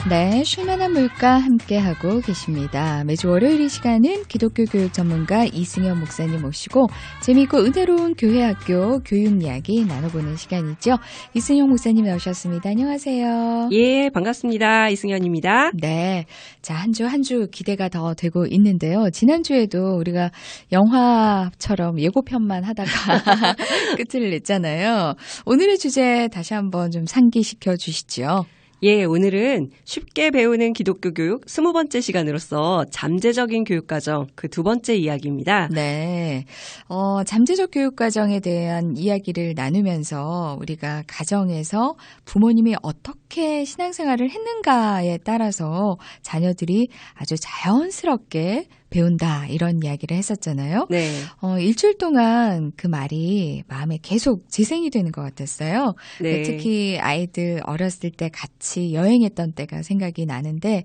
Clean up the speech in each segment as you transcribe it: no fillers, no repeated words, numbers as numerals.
네, 쉴만한 물가 함께하고 계십니다. 매주 월요일 이 시간은 기독교 교육 전문가 이승현 목사님 모시고 재미있고 은혜로운 교회학교 교육 이야기 나눠보는 시간이죠. 이승현 목사님 나오셨습니다. 안녕하세요. 예, 반갑습니다. 이승현입니다. 네, 자, 한 주 기대가 더 되고 있는데요. 지난주에도 우리가 영화처럼 예고편만 하다가 끝을 냈잖아요. 오늘의 주제 다시 한번 좀 상기시켜 주시죠. 예, 오늘은 쉽게 배우는 기독교 교육 20번째 시간으로서 잠재적인 교육과정 그 두 번째 이야기입니다. 네. 잠재적 교육과정에 대한 이야기를 나누면서 우리가 가정에서 부모님이 어떻게 신앙생활을 했는가에 따라서 자녀들이 아주 자연스럽게 배운다 이런 이야기를 했었잖아요. 네. 일주일 동안 그 말이 마음에 계속 재생이 되는 것 같았어요. 네. 특히 아이들 어렸을 때 같이 여행했던 때가 생각이 나는데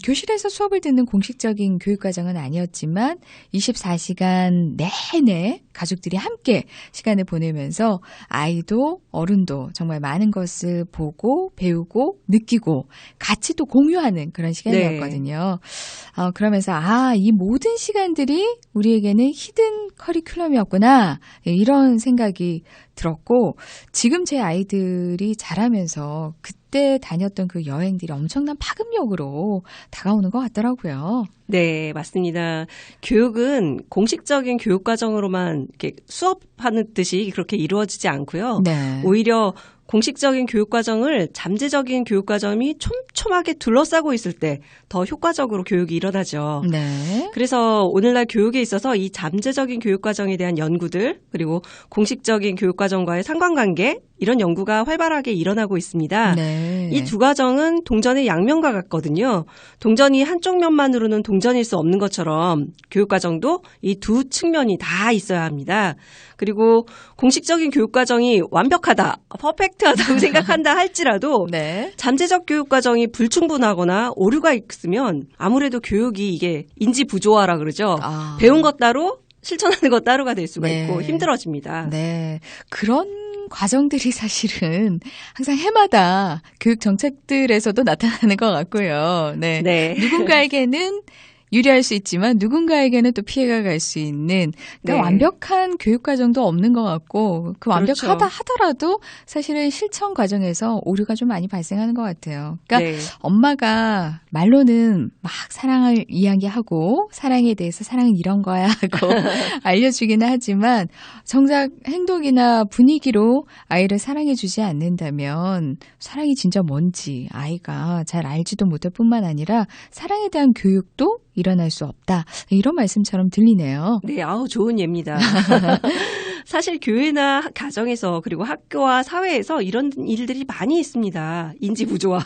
교실에서 수업을 듣는 공식적인 교육과정은 아니었지만 24시간 내내 가족들이 함께 시간을 보내면서 아이도 어른도 정말 많은 것을 보고 배우고 느끼고 같이 또 공유하는 그런 시간이었거든요. 그러면서 이 모든 시간들이 우리에게는 히든 커리큘럼이었구나 이런 생각이 들었고 지금 제 아이들이 자라면서 그때 다녔던 그 여행들이 엄청난 파급력으로 다가오는 것 같더라고요. 네, 맞습니다. 교육은 공식적인 교육과정으로만 이렇게 수업하는 듯이 그렇게 이루어지지 않고요. 네. 오히려 공식적인 교육과정을 잠재적인 교육과정이 촘촘하게 둘러싸고 있을 때 더 효과적으로 교육이 일어나죠. 네. 그래서 오늘날 교육에 있어서 이 잠재적인 교육과정에 대한 연구들 그리고 공식적인 교육과정과의 상관관계 이런 연구가 활발하게 일어나고 있습니다. 네. 이 두 과정은 동전의 양면과 같거든요. 동전이 한쪽 면만으로는 동전일 수 없는 것처럼 교육과정도 이 두 측면이 다 있어야 합니다. 그리고 공식적인 교육과정이 완벽하다, 퍼펙트하다고 생각한다 할지라도 네. 잠재적 교육과정이 불충분하거나 오류가 있으면 아무래도 교육이 이게 인지 부조화라 그러죠. 배운 것 따로 실천하는 것 따로가 될 수가 있고 힘들어집니다. 네. 그런 과정들이 사실은 항상 해마다 교육 정책들에서도 나타나는 것 같고요. 네. 네. 누군가에게는 유리할 수 있지만 누군가에게는 또 피해가 갈 수 있는 그러니까 완벽한 교육 과정도 없는 것 같고 그 완벽하다 하더라도 사실은 실천 과정에서 오류가 좀 많이 발생하는 것 같아요. 그러니까 엄마가 말로는 막 사랑을 이야기하고 사랑에 대해서 사랑은 이런 거야 하고 알려주기는 하지만 정작 행동이나 분위기로 아이를 사랑해 주지 않는다면 사랑이 진짜 뭔지 아이가 잘 알지도 못할 뿐만 아니라 사랑에 대한 교육도 일어날 수 없다. 이런 말씀처럼 들리네요. 네, 좋은 예입니다. 사실 교회나 가정에서 그리고 학교와 사회에서 이런 일들이 많이 있습니다. 인지 부조화.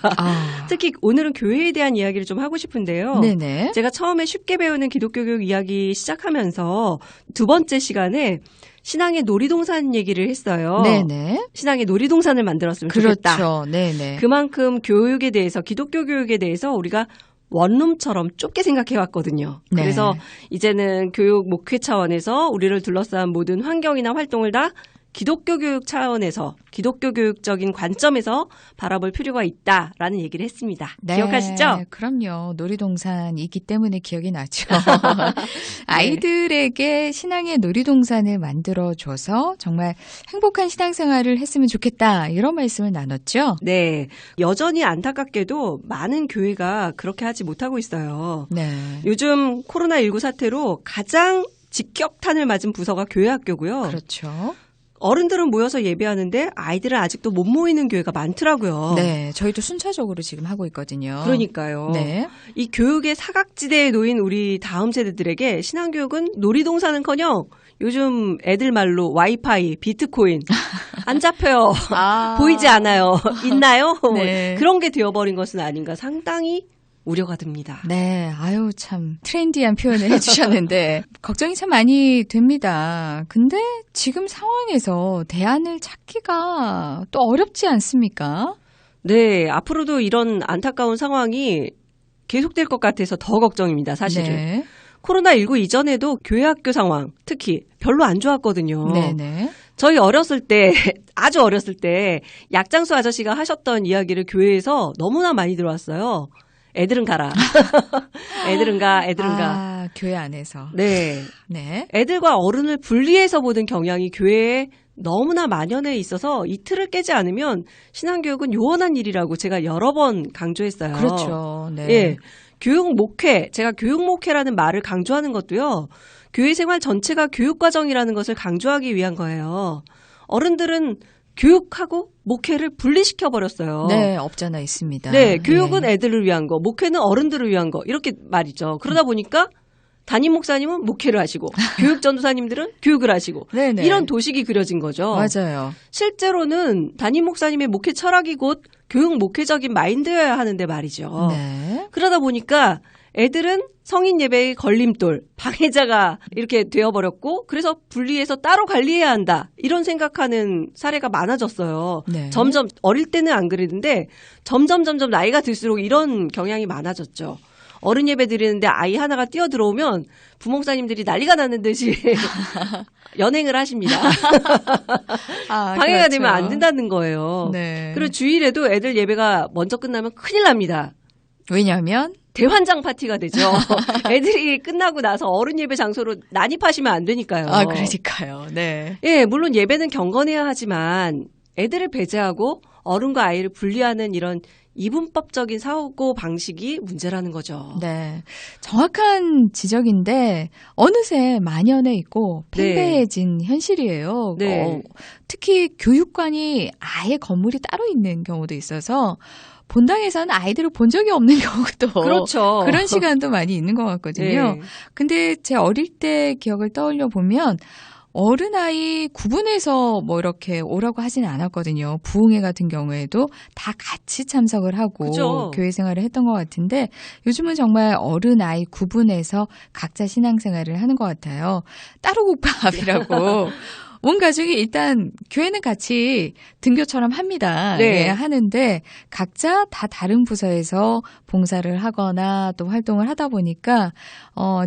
특히 오늘은 교회에 대한 이야기를 좀 하고 싶은데요. 네네. 제가 처음에 쉽게 배우는 기독교 교육 이야기 시작하면서 두 번째 시간에 신앙의 놀이동산 얘기를 했어요. 네네. 신앙의 놀이동산을 만들었으면 좋겠다. 그렇죠. 네네. 그만큼 교육에 대해서 기독교 교육에 대해서 우리가 원룸처럼 좁게 생각해 왔거든요. 네. 그래서 이제는 교육 목회 차원에서 우리를 둘러싼 모든 환경이나 활동을 다 기독교 교육 차원에서 기독교 교육적인 관점에서 바라볼 필요가 있다라는 얘기를 했습니다. 네, 기억하시죠? 그럼요. 놀이동산이기 때문에 기억이 나죠. 아이들에게 신앙의 놀이동산을 만들어줘서 정말 행복한 신앙생활을 했으면 좋겠다. 이런 말씀을 나눴죠? 네. 여전히 안타깝게도 많은 교회가 그렇게 하지 못하고 있어요. 네. 요즘 코로나19 사태로 가장 직격탄을 맞은 부서가 교회 학교고요. 그렇죠. 어른들은 모여서 예배하는데 아이들은 아직도 못 모이는 교회가 많더라고요. 네, 저희도 순차적으로 지금 하고 있거든요. 그러니까요. 네. 이 교육의 사각지대에 놓인 우리 다음 세대들에게 신앙교육은 놀이동산은커녕 요즘 애들 말로 와이파이, 비트코인 안 잡혀요. 보이지 않아요. 있나요? 네. 그런 게 되어버린 것은 아닌가 상당히 우려가 듭니다. 네, 아유 참 트렌디한 표현을 해주셨는데 걱정이 참 많이 됩니다. 근데 지금 상황에서 대안을 찾기가 또 어렵지 않습니까? 네, 앞으로도 이런 안타까운 상황이 계속될 것 같아서 더 걱정입니다, 사실은. 네. 코로나19 이전에도 교회 학교 상황, 특히 별로 안 좋았거든요. 네네. 저희 어렸을 때, 아주 어렸을 때 약장수 아저씨가 하셨던 이야기를 교회에서 너무나 많이 들어왔어요. 애들은 가라. 애들은 가. 아, 교회 안에서. 네. 네. 애들과 어른을 분리해서 보는 경향이 교회에 너무나 만연해 있어서 이 틀을 깨지 않으면 신앙교육은 요원한 일이라고 제가 여러 번 강조했어요. 그렇죠. 네. 예. 교육 목회, 제가 교육 목회라는 말을 강조하는 것도요. 교회 생활 전체가 교육과정이라는 것을 강조하기 위한 거예요. 어른들은 교육하고 목회를 분리시켜버렸어요. 네, 없잖아 있습니다. 네, 교육은 예. 애들을 위한 거, 목회는 어른들을 위한 거, 이렇게 말이죠. 그러다 보니까 담임 목사님은 목회를 하시고, 교육 전도사님들은 교육을 하시고, 네네. 이런 도식이 그려진 거죠. 맞아요. 실제로는 담임 목사님의 목회 철학이 곧 교육 목회적인 마인드여야 하는데 말이죠. 네. 그러다 보니까 애들은 성인 예배의 걸림돌, 방해자가 이렇게 되어버렸고 그래서 분리해서 따로 관리해야 한다. 이런 생각하는 사례가 많아졌어요. 네. 점점 어릴 때는 안 그랬는데 점점 나이가 들수록 이런 경향이 많아졌죠. 어른 예배 드리는데 아이 하나가 뛰어 들어오면 부목사님들이 난리가 나는 듯이 연행을 하십니다. 아, 방해가 그렇죠. 되면 안 된다는 거예요. 네. 그리고 주일에도 애들 예배가 먼저 끝나면 큰일 납니다. 왜냐하면 대환장 파티가 되죠. 애들이 끝나고 나서 어른 예배 장소로 난입하시면 안 되니까요. 아, 그러니까요. 네. 예, 물론 예배는 경건해야 하지만 애들을 배제하고 어른과 아이를 분리하는 이런 이분법적인 사고 방식이 문제라는 거죠. 네. 정확한 지적인데 어느새 만연해 있고 팽배해진 현실이에요. 네. 특히 교육관이 아예 건물이 따로 있는 경우도 있어서 본당에서는 아이들을 본 적이 없는 경우도 그렇죠. 그런 시간도 많이 있는 것 같거든요. 네. 근데 제 어릴 때 기억을 떠올려 보면 어른 아이 구분해서 뭐 이렇게 오라고 하진 않았거든요. 부흥회 같은 경우에도 다 같이 참석을 하고 그죠. 교회 생활을 했던 것 같은데 요즘은 정말 어른 아이 구분해서 각자 신앙생활을 하는 것 같아요. 따로 국밥이라고 온 가족이 일단 교회는 같이 등교처럼 합니다. 네. 예, 하는데 각자 다 다른 부서에서 봉사를 하거나 또 활동을 하다 보니까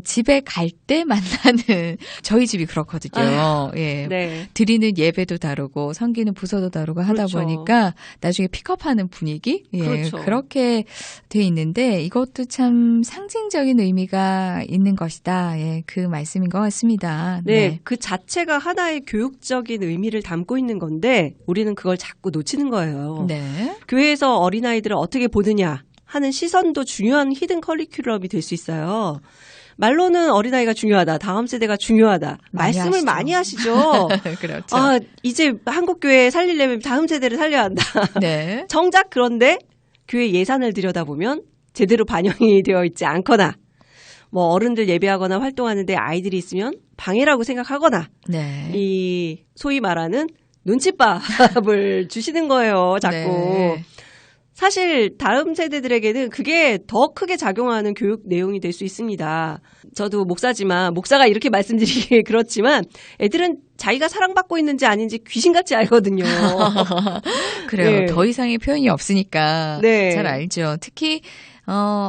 집에 갈 때 만나는 저희 집이 그렇거든요. 예. 네. 드리는 예배도 다르고 섬기는 부서도 다르고 하다 그렇죠. 보니까 나중에 픽업하는 분위기 예, 그렇죠. 그렇게 돼 있는데 이것도 참 상징적인 의미가 있는 것이다. 예, 그 말씀인 것 같습니다. 네, 그 자체가 하나의 교육적인 의미를 담고 있는 건데 우리는 그걸 자꾸 놓치는 거예요. 네. 교회에서 어린아이들을 어떻게 보느냐 하는 시선도 중요한 히든 커리큘럼이 될 수 있어요. 말로는 어린아이가 중요하다. 다음 세대가 중요하다. 많이 말씀을 하시죠. 많이 하시죠. 그렇죠. 아, 이제 한국교회 살리려면 다음 세대를 살려야 한다. 네. 정작 그런데 교회 예산을 들여다보면 제대로 반영이 되어 있지 않거나 뭐 어른들 예배하거나 활동하는데 아이들이 있으면 방해라고 생각하거나 네. 이 소위 말하는 눈칫밥을 주시는 거예요. 자꾸. 네. 사실 다음 세대들에게는 그게 더 크게 작용하는 교육 내용이 될 수 있습니다. 저도 목사지만 목사가 이렇게 말씀드리기 그렇지만 애들은 자기가 사랑받고 있는지 아닌지 귀신같이 알거든요. 그래요. 네. 더 이상의 표현이 없으니까 네. 잘 알죠. 특히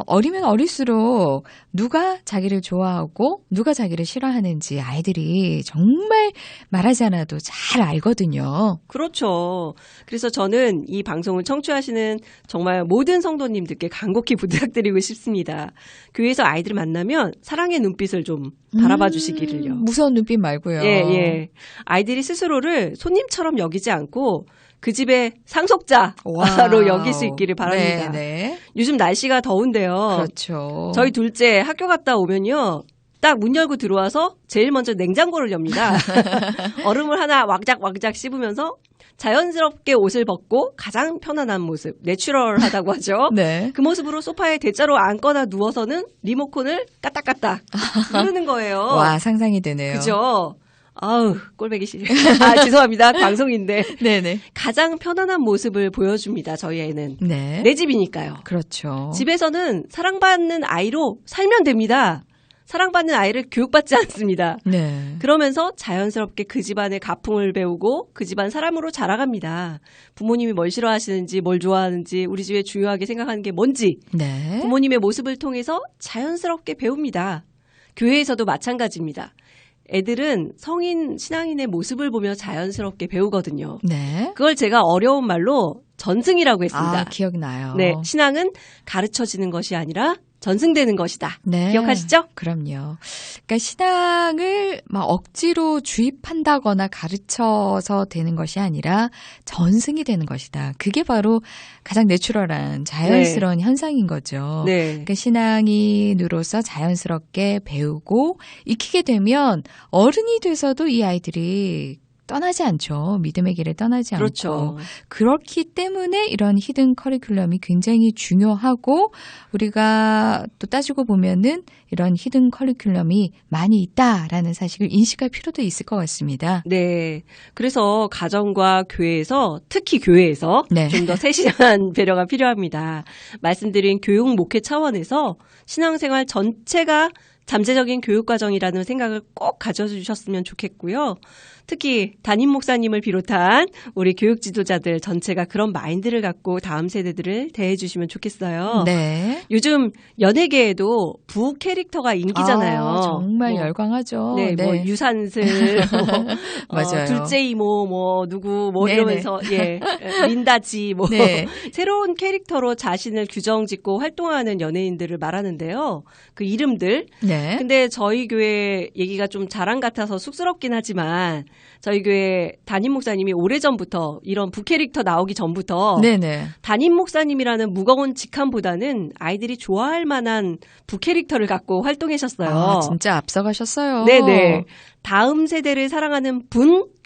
어리면 어릴수록 누가 자기를 좋아하고 누가 자기를 싫어하는지 아이들이 정말 말하지 않아도 잘 알거든요. 그렇죠. 그래서 저는 이 방송을 청취하시는 정말 모든 성도님들께 간곡히 부탁드리고 싶습니다. 교회에서 아이들을 만나면 사랑의 눈빛을 좀 바라봐 주시기를요. 무서운 눈빛 말고요. 예. 아이들이 스스로를 손님처럼 여기지 않고 그 집의 상속자로 와우. 여길 수 있기를 바랍니다. 네. 요즘 날씨가 더운데요. 그렇죠. 저희 둘째 학교 갔다 오면요. 딱 문 열고 들어와서 제일 먼저 냉장고를 엽니다. 얼음을 하나 왕작왕작 씹으면서 자연스럽게 옷을 벗고 가장 편안한 모습, 내추럴하다고 하죠. 네. 그 모습으로 소파에 대자로 앉거나 누워서는 리모컨을 까딱까딱 누르는 거예요. 와, 상상이 되네요. 그죠? 아우, 꼴보기 싫어요. 아, 죄송합니다. 방송인데. 네네. 가장 편안한 모습을 보여줍니다. 저희 애는. 네. 내 집이니까요. 그렇죠. 집에서는 사랑받는 아이로 살면 됩니다. 사랑받는 아이를 교육받지 않습니다. 네. 그러면서 자연스럽게 그 집안의 가풍을 배우고 그 집안 사람으로 자라갑니다. 부모님이 뭘 싫어하시는지 뭘 좋아하는지 우리 집에 중요하게 생각하는 게 뭔지 네. 부모님의 모습을 통해서 자연스럽게 배웁니다. 교회에서도 마찬가지입니다. 애들은 성인 신앙인의 모습을 보며 자연스럽게 배우거든요. 네. 그걸 제가 어려운 말로 전승이라고 했습니다. 아, 기억나요. 네, 신앙은 가르쳐지는 것이 아니라 전승되는 것이다. 네. 기억하시죠? 그럼요. 그러니까 신앙을 막 억지로 주입한다거나 가르쳐서 되는 것이 아니라 전승이 되는 것이다. 그게 바로 가장 내추럴한 자연스러운 현상인 거죠. 네. 그러니까 신앙인으로서 자연스럽게 배우고 익히게 되면 어른이 돼서도 이 아이들이 떠나지 않죠. 믿음의 길에 떠나지 않고. 그렇죠. 그렇기 때문에 이런 히든 커리큘럼이 굉장히 중요하고 우리가 또 따지고 보면은 이런 히든 커리큘럼이 많이 있다라는 사실을 인식할 필요도 있을 것 같습니다. 네. 그래서 가정과 교회에서, 특히 교회에서 네. 좀 더 세심한 배려가 필요합니다. 말씀드린 교육 목회 차원에서 신앙생활 전체가 잠재적인 교육과정이라는 생각을 꼭 가져주셨으면 좋겠고요. 특히 담임 목사님을 비롯한 우리 교육 지도자들 전체가 그런 마인드를 갖고 다음 세대들을 대해주시면 좋겠어요. 네. 요즘 연예계에도 부 캐릭터가 인기잖아요. 아, 정말 열광하죠. 네, 네. 뭐 유산슬, 맞아요. 둘째 이모, 뭐 누구, 뭐 네네. 이러면서 린다지, 뭐 네. 새로운 캐릭터로 자신을 규정짓고 활동하는 연예인들을 말하는데요. 그 이름들. 네. 근데 저희 교회 얘기가 좀 자랑 같아서 쑥스럽긴 하지만 저희 교회 담임 목사님이 오래전부터 이런 부캐릭터 나오기 전부터 네네. 담임 목사님이라는 무거운 직함보다는 아이들이 좋아할 만한 부캐릭터를 갖고 활동하셨어요. 아, 진짜 앞서가셨어요. 네네. 다음 세대를 사랑하는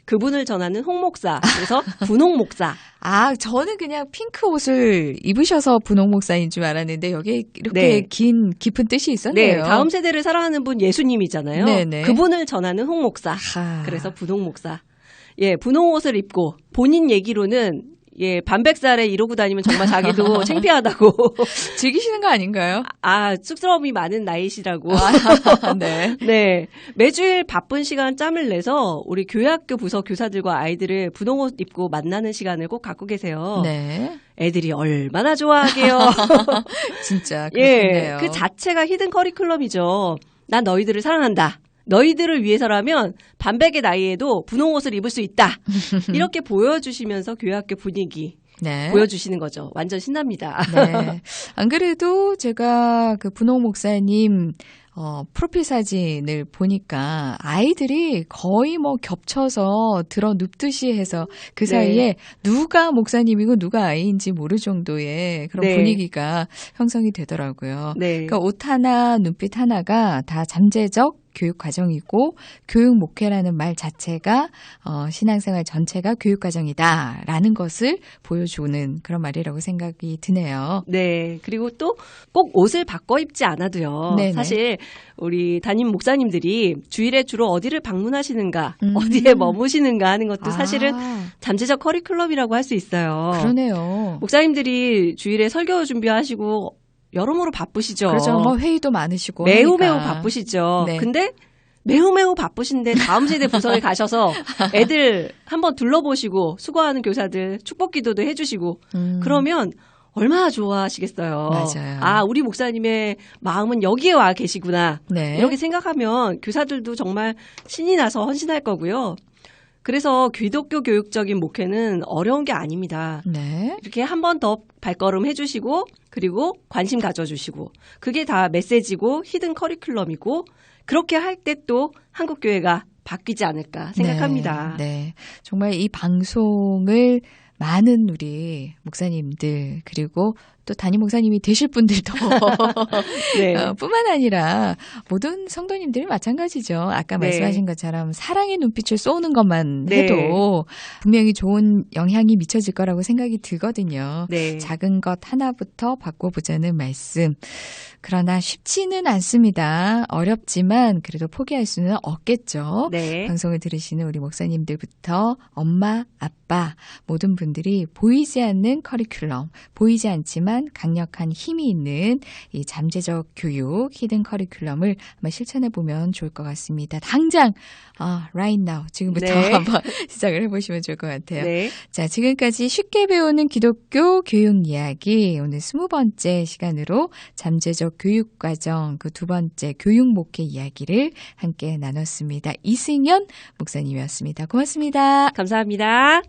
그분을 전하는 홍 목사. 그래서 분홍 목사. 아, 저는 그냥 핑크 옷을 입으셔서 분홍 목사인 줄 알았는데 여기에 이렇게 네. 깊은 뜻이 있었네요. 네, 다음 세대를 사랑하는 분 예수님이잖아요. 네네. 그분을 전하는 홍 목사. 아하. 그래서 분홍 목사. 예, 분홍 옷을 입고 본인 얘기로는 반백살에 이러고 다니면 정말 자기도 창피하다고. 즐기시는 거 아닌가요? 아, 쑥스러움이 많은 나이시라고. 네. 네. 매주일 바쁜 시간 짬을 내서 우리 교회학교 부서 교사들과 아이들을 분홍 옷 입고 만나는 시간을 꼭 갖고 계세요. 네. 애들이 얼마나 좋아하게요. 진짜 그렇겠네요. 예, 그 자체가 히든 커리큘럼이죠. 난 너희들을 사랑한다. 너희들을 위해서라면 반백의 나이에도 분홍 옷을 입을 수 있다. 이렇게 보여주시면서 교회학교 분위기 네. 보여주시는 거죠. 완전 신납니다. 네. 안 그래도 제가 그 분홍 목사님 프로필 사진을 보니까 아이들이 거의 뭐 겹쳐서 들어 눕듯이 해서 그 사이에 누가 목사님이고 누가 아이인지 모를 정도의 그런 분위기가 형성이 되더라고요. 네. 그러니까 옷 하나, 눈빛 하나가 다 잠재적 교육 과정이고 교육 목회라는 말 자체가 신앙생활 전체가 교육 과정이다라는 것을 보여주는 그런 말이라고 생각이 드네요. 네. 그리고 또 꼭 옷을 바꿔 입지 않아도요. 네네. 사실 우리 담임 목사님들이 주일에 주로 어디를 방문하시는가, 어디에 머무시는가 하는 것도 사실은 잠재적 커리큘럼이라고 할 수 있어요. 그러네요. 목사님들이 주일에 설교 준비하시고 여러모로 바쁘시죠. 그렇죠. 뭐 회의도 많으시고 매우 하니까. 매우 바쁘시죠. 네. 근데 매우 바쁘신데 다음 세대 부서에 가셔서 애들 한번 둘러보시고 수고하는 교사들 축복 기도도 해주시고 그러면 얼마나 좋아하시겠어요. 맞아요. 아, 우리 목사님의 마음은 여기에 와 계시구나. 네. 이렇게 생각하면 교사들도 정말 신이 나서 헌신할 거고요. 그래서 기독교 교육적인 목회는 어려운 게 아닙니다. 네. 이렇게 한 번 더 발걸음 해주시고 그리고 관심 가져주시고 그게 다 메시지고 히든 커리큘럼이고 그렇게 할 때 또 한국교회가 바뀌지 않을까 생각합니다. 네. 정말 이 방송을 많은 우리 목사님들 그리고 또 담임 목사님이 되실 분들도 네. 뿐만 아니라 모든 성도님들이 마찬가지죠. 아까 네. 말씀하신 것처럼 사랑의 눈빛을 쏘는 것만 네. 해도 분명히 좋은 영향이 미쳐질 거라고 생각이 들거든요. 네. 작은 것 하나부터 바꿔보자는 말씀. 그러나 쉽지는 않습니다. 어렵지만 그래도 포기할 수는 없겠죠. 네. 방송을 들으시는 우리 목사님들부터 엄마, 아빠 모든 분들이 보이지 않는 커리큘럼, 보이지 않지만 강한 강력한 힘이 있는 이 잠재적 교육, 히든 커리큘럼을 한번 실천해 보면 좋을 것 같습니다. 당장 right now 지금부터 네. 한번 시작을 해보시면 좋을 것 같아요. 네. 자, 지금까지 쉽게 배우는 기독교 교육 이야기 오늘 20번째 시간으로 잠재적 교육과정 그 두 번째 교육 목회 이야기를 함께 나눴습니다. 이승연 목사님이었습니다. 고맙습니다. 감사합니다.